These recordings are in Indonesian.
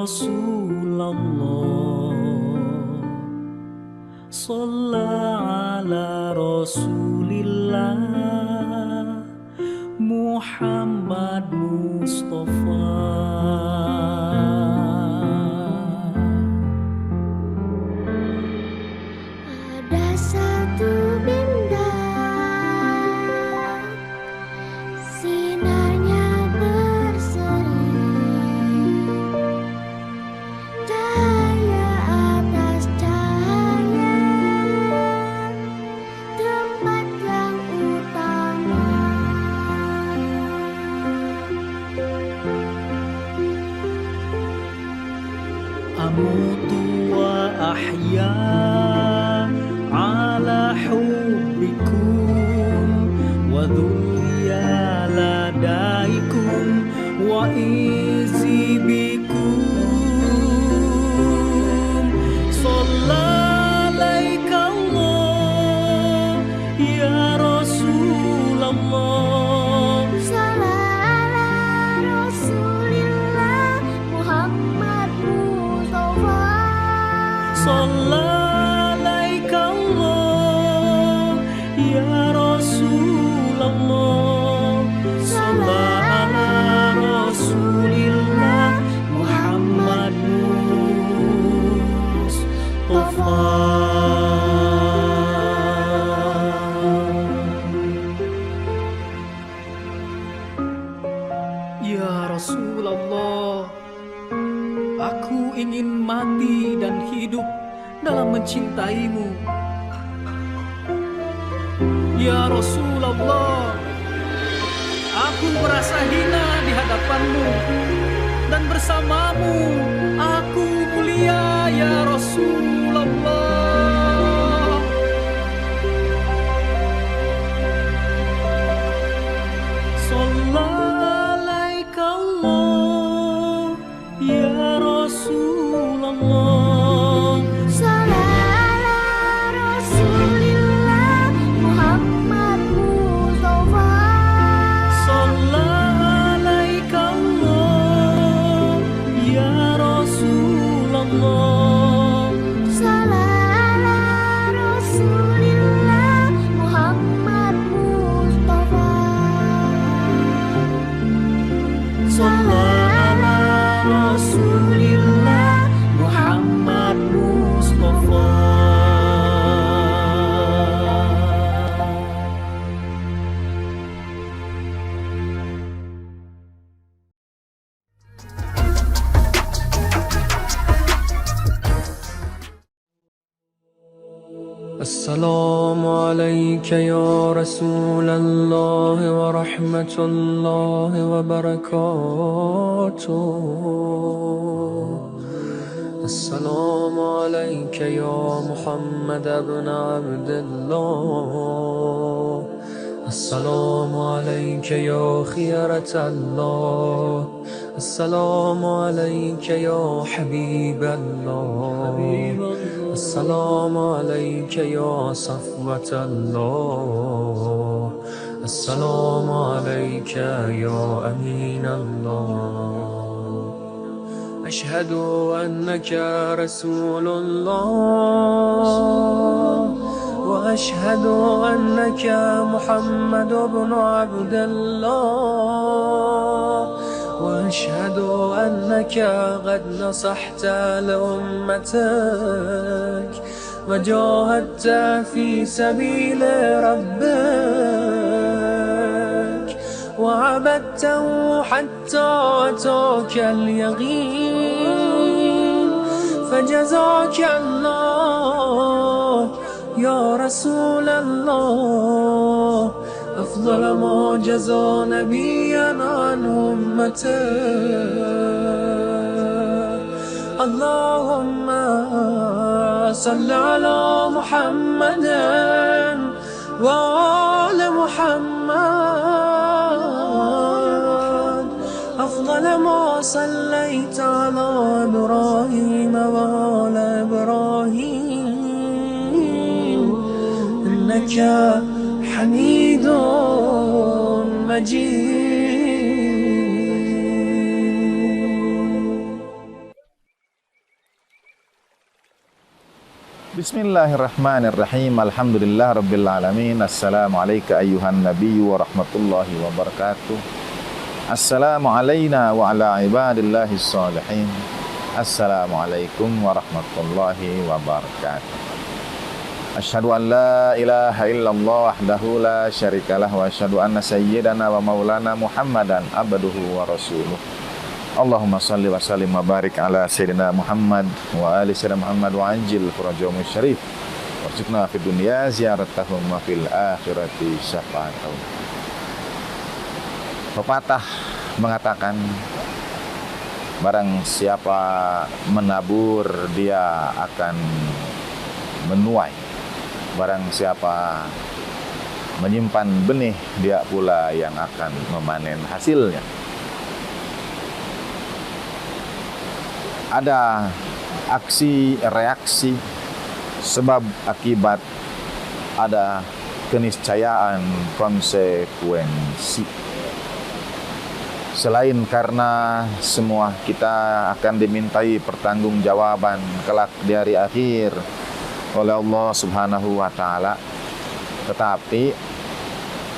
Rasulullah, Shalla ala Rasulillah Muhammad Mustafa. Ada satu bintang, sinarnya berseri, cahaya atas cahaya, tempat yang utama. Amutu wa ahya ala hubbikum wa dhurriya ladaikum wa izi bikum. Sallallahu Allah ya Rasulullah, Salam Rasulillah Muhammad Mustafa. Sallallahu Allah ya Rasulullah, Sallallahu Rasulillah Muhammad Mustafa. Ya Rasulullah, aku ingin mati dan hidup dalam mencintaimu. Ya Rasulullah, aku merasa hina di hadapanmu, dan bersamamu aku mulia ya Rasulullah. Sallallahu Allah ya Rasulullah, Salam Rasulillah Muhammad Mustafa. Sallallahu Allah ya Rasulullah, Salam Rasulillah Muhammad Mustafa. Sallallahu Rasulillah Muhammad Mustafa. السلام عليك يا رسول الله ورحمة الله وبركاته. السلام عليك يا محمد بن عبد الله. السلام عليك يا خيرة الله. السلام عليك يا حبيب الله. السلام عليك يا صفوة الله. السلام عليك يا أمين الله. أشهد أنك رسول الله، وأشهد أنك محمد بن عبد الله، وأشهد أنك قد نصحت لأمتك وجاهدت في سبيل ربك وعبدته حتى أتاك اليقين. فجزاك الله يا رسول الله أفضل ما جزى نبيا عن أمته. اللهم صل على محمد وآل محمد أفضل ما صليت على إبراهيم وآل إبراهيم إنك حميد مجيد. Bismillahirrahmanirrahim. Alhamdulillah rabbil alamin. Assalamualaikum ayyuhan nabiyyu wa rahmatullahi wa barakatuh. Assalamu alayna wa ala ibadillahis salihin. Assalamualaikum warahmatullahi wabarakatuh. Asyhadu an la ilaha illallah wahdahu la syarikalah wa asyhadu anna sayyidana wa maulana Muhammadan abduhu wa rasuluh. Allahumma salli wa sallim wa barik ala sayyidina Muhammad wa ali sayyidina Muhammad wa anjil furajahum syarif warzuqna fid dunya ziyaratahum wa fil akhirati syafa'atahum. Pepatah mengatakan, barang siapa menabur dia akan menuai, barang siapa menyimpan benih dia pula yang akan memanen hasilnya. Ada aksi reaksi, sebab akibat, ada keniscayaan konsekuensi. Selain karena semua kita akan dimintai pertanggungjawaban kelak di hari akhir oleh Allah Subhanahu wa taala, tetapi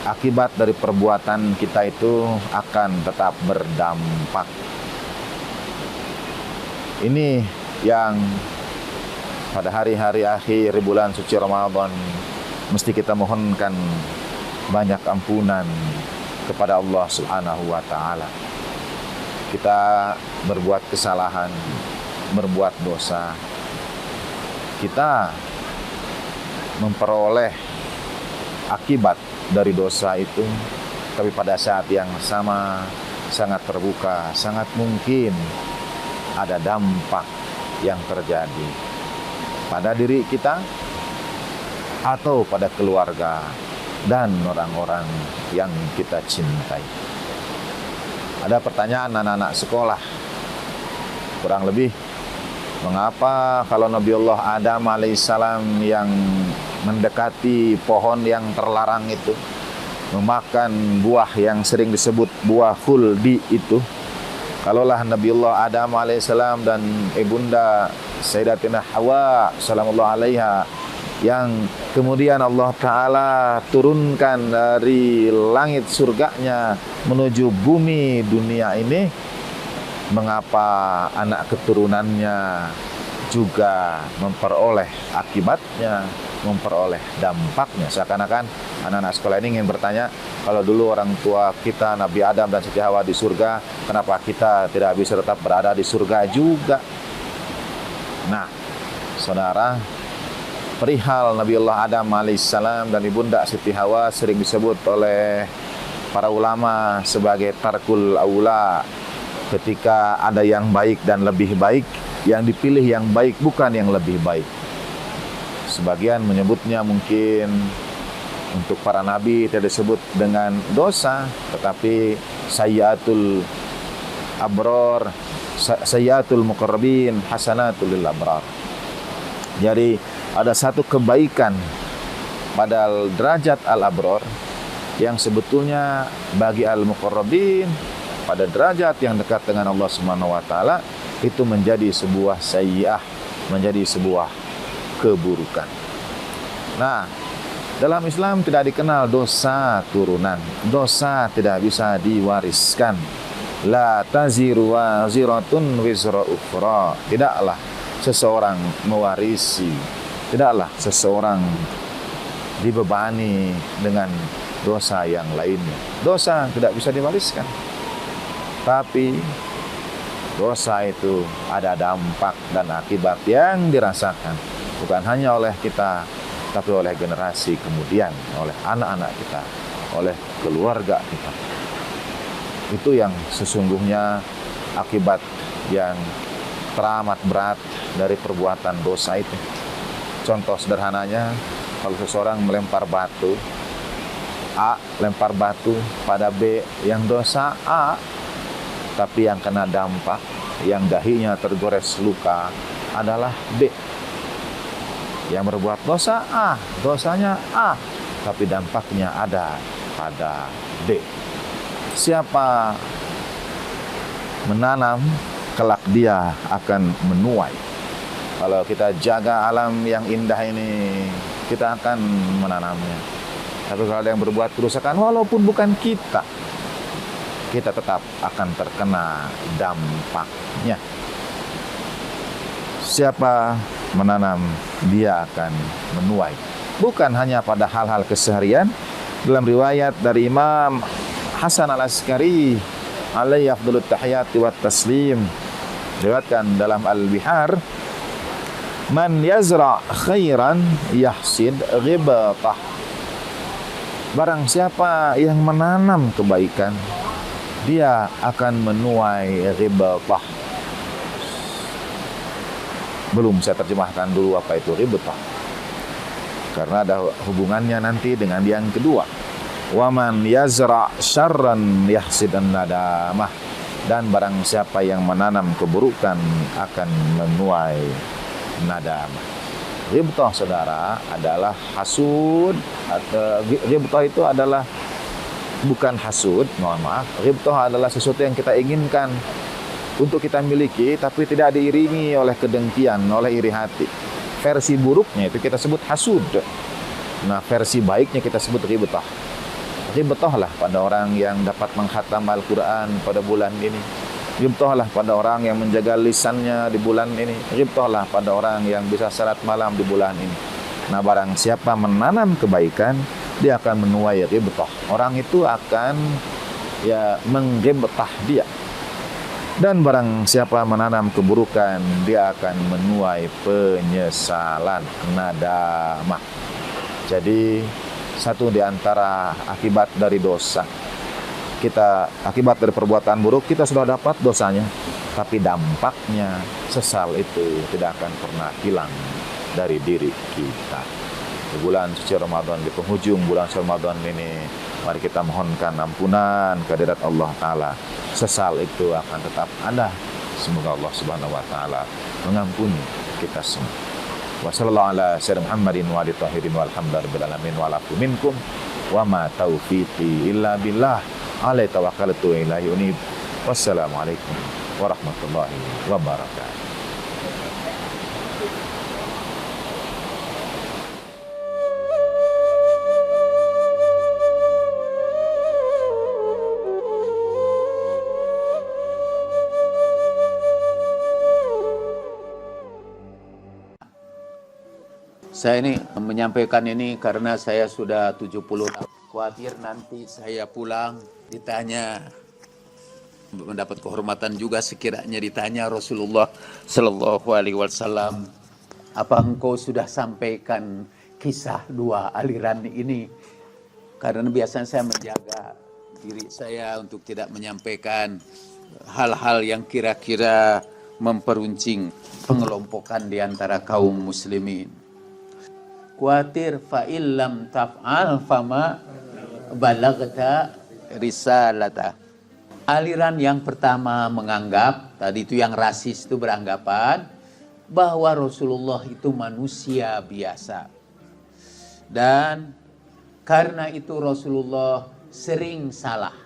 akibat dari perbuatan kita itu akan tetap berdampak. Ini yang pada hari-hari akhir bulan suci Ramadan mesti kita mohonkan banyak ampunan kepada Allah Subhanahu wa taala. Kita berbuat kesalahan, berbuat dosa, kita memperoleh akibat dari dosa itu, tapi pada saat yang sama sangat terbuka, sangat mungkin ada dampak yang terjadi pada diri kita atau pada keluarga dan orang-orang yang kita cintai. Ada pertanyaan anak-anak sekolah, kurang lebih, mengapa kalau Nabiullah Adam alaihissalam yang mendekati pohon yang terlarang itu, memakan buah yang sering disebut buah khuldi itu, kalaulah Nabiullah Adam alaihissalam dan ibunda Sayyidatina Hawa salamullah alaiha yang kemudian Allah Ta'ala turunkan dari langit surganya menuju bumi dunia ini, mengapa anak keturunannya juga memperoleh akibatnya, memperoleh dampaknya? Seakan-akan anak-anak sekolah ini ingin bertanya, kalau dulu orang tua kita Nabi Adam dan Siti Hawa di surga, kenapa kita tidak bisa tetap berada di surga juga? Nah, saudara, perihal Nabiullah Adam alaihissalam dan ibunda Siti Hawa sering disebut oleh para ulama sebagai tarkul aula. Ketika ada yang baik dan lebih baik, yang dipilih yang baik bukan yang lebih baik. Sebagian menyebutnya mungkin untuk para nabi tidak disebut dengan dosa, tetapi sayyatul abror, sayyatul muqarrabin, hasanatul lil abrar. Jadi ada satu kebaikan pada derajat al-abror yang sebetulnya bagi al-muqarrabin pada derajat yang dekat dengan Allah Subhanahu wa taala itu menjadi sebuah sayyi'ah, menjadi sebuah keburukan. Nah, dalam Islam tidak dikenal dosa turunan. Dosa tidak bisa diwariskan. La taziru waziratun wizra ukhra. Tidaklah seseorang mewarisi, tidaklah seseorang dibebani dengan dosa yang lainnya. Dosa tidak bisa diwariskan. Tapi dosa itu ada dampak dan akibat yang dirasakan bukan hanya oleh kita, tapi oleh generasi kemudian, oleh anak-anak kita, oleh keluarga kita. Itu yang sesungguhnya akibat yang teramat berat dari perbuatan dosa itu. Contoh sederhananya, kalau seseorang melempar batu, A lempar batu pada B yang dosa A, tapi yang kena dampak, yang dahinya tergores luka adalah B. Yang berbuat dosa A, dosanya A, tapi dampaknya ada pada B. Siapa menanam, kelak dia akan menuai. Kalau kita jaga alam yang indah ini, kita akan menanamnya. Tapi kalau ada yang berbuat kerusakan, walaupun bukan kita tetap akan terkena dampaknya. Siapa menanam, dia akan menuai. Bukan hanya pada hal-hal keseharian. Dalam riwayat dari Imam Hasan Al-Askari alaihi afdalut tahiyati wat taslim, diriwayatkan dalam Al-Bihar, man yazra khairan yahsid ghibatah. Barang siapa yang menanam kebaikan, dia akan menuai ghibatah. Belum saya terjemahkan dulu apa itu ghibatah, karena ada hubungannya nanti dengan yang kedua. Waman yazra syarran yahsidan nadamah. Dan barang siapa yang menanam keburukan akan menuai nadamah. Ghibtah, saudara, adalah hasud. Ghibtah itu adalah bukan hasud, mohon maaf. Ghibtah adalah sesuatu yang kita inginkan untuk kita miliki, tapi tidak diiringi oleh kedengkian, oleh iri hati. Versi buruknya itu kita sebut hasud. Nah, versi baiknya kita sebut ghibtah. Ghibtahlah pada orang yang dapat menghatam Al-Quran pada bulan ini. Ghibtahlah pada orang yang menjaga lisannya di bulan ini. Ghibtahlah pada orang yang bisa salat malam di bulan ini. Nah, barang siapa menanam kebaikan, dia akan menuai ghibtah. Orang itu akan mengghibtah dia. Dan barang siapa menanam keburukan, dia akan menuai penyesalan, nadamah. Jadi satu di antara akibat dari dosa, akibat dari perbuatan buruk, kita sudah dapat dosanya, tapi dampaknya, sesal itu tidak akan pernah hilang dari diri kita. Di bulan suci Ramadan, di penghujung bulan suci Ramadan ini, mari kita mohonkan ampunan kehadirat Allah Ta'ala. Sesal itu akan tetap ada. Semoga Allah Subhanahu Wa Ta'ala mengampuni kita semua. Wa sallallahu ala sayyidina Muhammadin wa alihi tahirin walhamdulillahi alamin wa lafu minkum wa ma taufiqi illa billah alaihi tawakkaltu ilaihi unib. Wassalamualaikum warahmatullahi wabarakatuh. Saya ini menyampaikan ini karena saya sudah 70 tahun. Khawatir nanti saya pulang ditanya, mendapat kehormatan juga sekiranya ditanya Rasulullah Sallallahu Alaihi Wasallam, apa engkau sudah sampaikan kisah dua aliran ini? Karena biasanya saya menjaga diri saya untuk tidak menyampaikan hal-hal yang kira-kira memperuncing pengelompokan di antara kaum muslimin. Khawatir fa'il lam taf'al fama balagta risalata. Aliran yang pertama menganggap, tadi itu yang rasis itu beranggapan bahwa Rasulullah itu manusia biasa. Dan karena itu Rasulullah sering salah.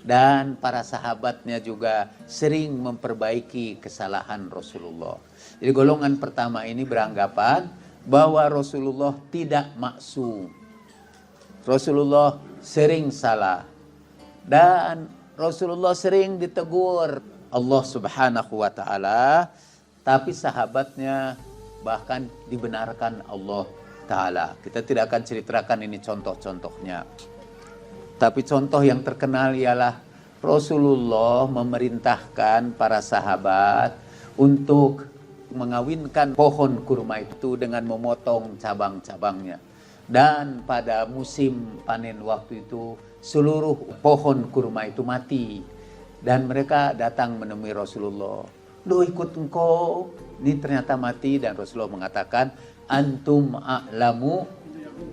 Dan para sahabatnya juga sering memperbaiki kesalahan Rasulullah. Jadi golongan pertama ini beranggapan bahwa Rasulullah tidak maksum. Rasulullah sering salah. Dan Rasulullah sering ditegur Allah Subhanahu wa Ta'ala, tapi sahabatnya bahkan dibenarkan Allah Ta'ala. Kita tidak akan ceritakan ini contoh-contohnya. Tapi contoh yang terkenal ialah Rasulullah memerintahkan para sahabat untuk mengawinkan pohon kurma itu dengan memotong cabang-cabangnya. Dan pada musim panen waktu itu seluruh pohon kurma itu mati. Dan mereka datang menemui Rasulullah. Loh, ikut engkau? Ini ternyata mati. Dan Rasulullah mengatakan, antum a'lamu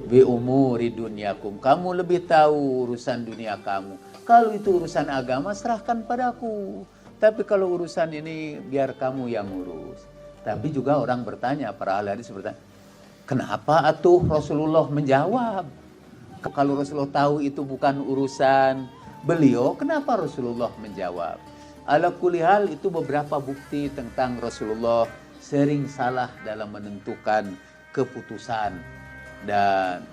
bi umuri dunyakum. Kamu lebih tahu urusan dunia kamu. Kalau itu urusan agama, serahkan padaku. Tapi kalau urusan ini biar kamu yang urus. Tapi juga orang bertanya, para ahli hadis bertanya, kenapa atuh Rasulullah menjawab? Kalau Rasulullah tahu itu bukan urusan beliau, kenapa Rasulullah menjawab? Ala kulli hal itu beberapa bukti tentang Rasulullah sering salah dalam menentukan keputusan, dan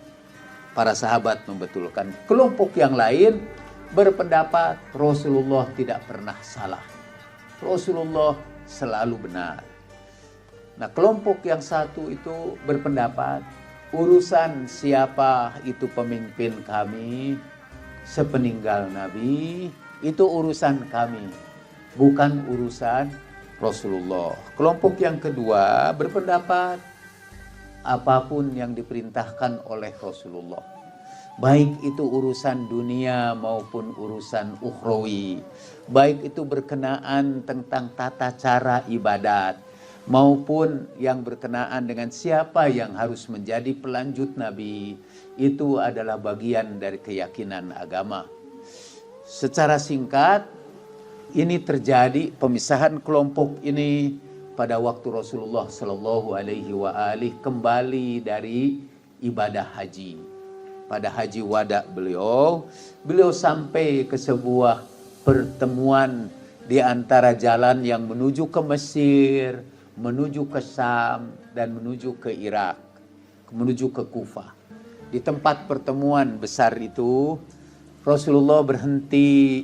para sahabat membetulkan. Kelompok yang lain berpendapat Rasulullah tidak pernah salah. Rasulullah selalu benar. Nah, kelompok yang satu itu berpendapat urusan siapa itu pemimpin kami sepeninggal Nabi, itu urusan kami, bukan urusan Rasulullah. Kelompok yang kedua berpendapat apapun yang diperintahkan oleh Rasulullah, baik itu urusan dunia maupun urusan ukhrawi, baik itu berkenaan tentang tata cara ibadat, maupun yang berkenaan dengan siapa yang harus menjadi pelanjut Nabi, itu adalah bagian dari keyakinan agama. Secara singkat, ini terjadi pemisahan kelompok ini pada waktu Rasulullah Shallallahu Alaihi Wasallam kembali dari ibadah haji. Pada haji wada beliau sampai ke sebuah pertemuan di antara jalan yang menuju ke Mesir, menuju ke Syam, dan menuju ke Irak, menuju ke Kufah. Di tempat pertemuan besar itu, Rasulullah berhenti,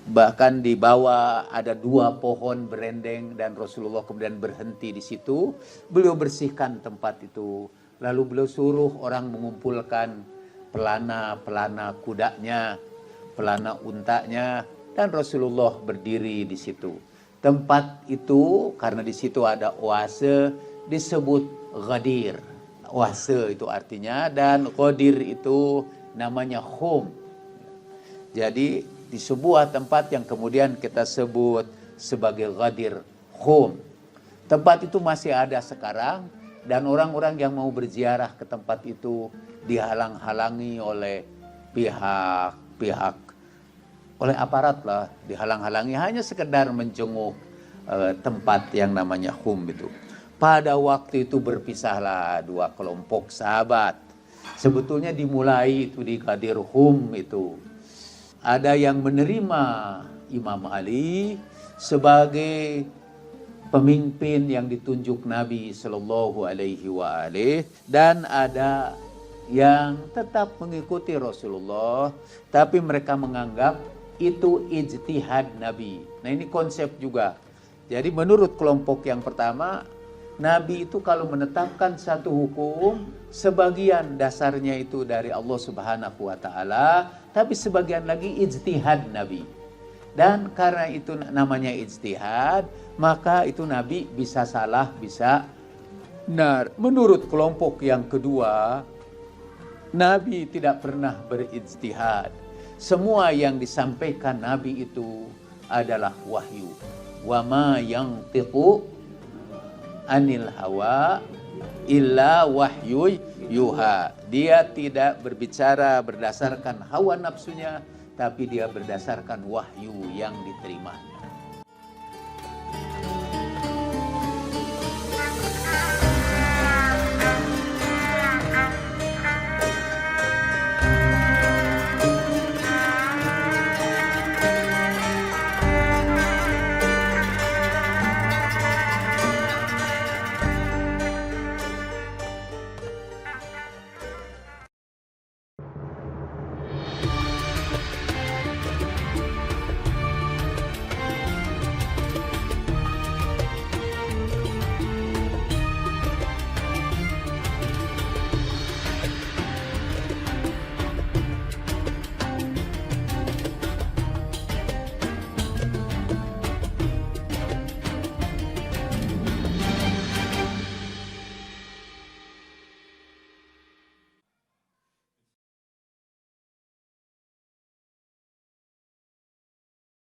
bahkan di bawah ada 2 pohon berendeng, dan Rasulullah kemudian berhenti di situ. Beliau bersihkan tempat itu, lalu beliau suruh orang mengumpulkan pelana kudanya, pelana untanya, dan Rasulullah berdiri di situ. Tempat itu karena di situ ada oase disebut Ghadir. Oase itu artinya, dan Ghadir itu namanya Khum. Jadi di sebuah tempat yang kemudian kita sebut sebagai Ghadir Khum. Tempat itu masih ada sekarang, dan orang-orang yang mau berziarah ke tempat itu dihalang-halangi oleh pihak oleh aparat lah, dihalang-halangi hanya sekedar menjenguk tempat yang namanya Khum itu. Pada waktu itu berpisahlah 2 kelompok sahabat. Sebetulnya dimulai itu di Ghadir Khum itu. Ada yang menerima Imam Ali sebagai pemimpin yang ditunjuk Nabi Shallallahu Alaihi Wasallam, dan ada yang tetap mengikuti Rasulullah, tapi mereka menganggap itu ijtihad Nabi. Nah, ini konsep juga. Jadi menurut kelompok yang pertama, Nabi itu kalau menetapkan satu hukum, sebagian dasarnya itu dari Allah Subhanahu wa Ta'ala, tapi sebagian lagi ijtihad Nabi. Dan karena itu namanya ijtihad, maka itu Nabi bisa salah, bisa benar. Menurut kelompok yang kedua, Nabi tidak pernah berijtihad. Semua yang disampaikan Nabi itu adalah wahyu. Wa ma yantiqu anil hawa illa wahyu yuha. Dia tidak berbicara berdasarkan hawa nafsunya, tapi dia berdasarkan wahyu yang diterima.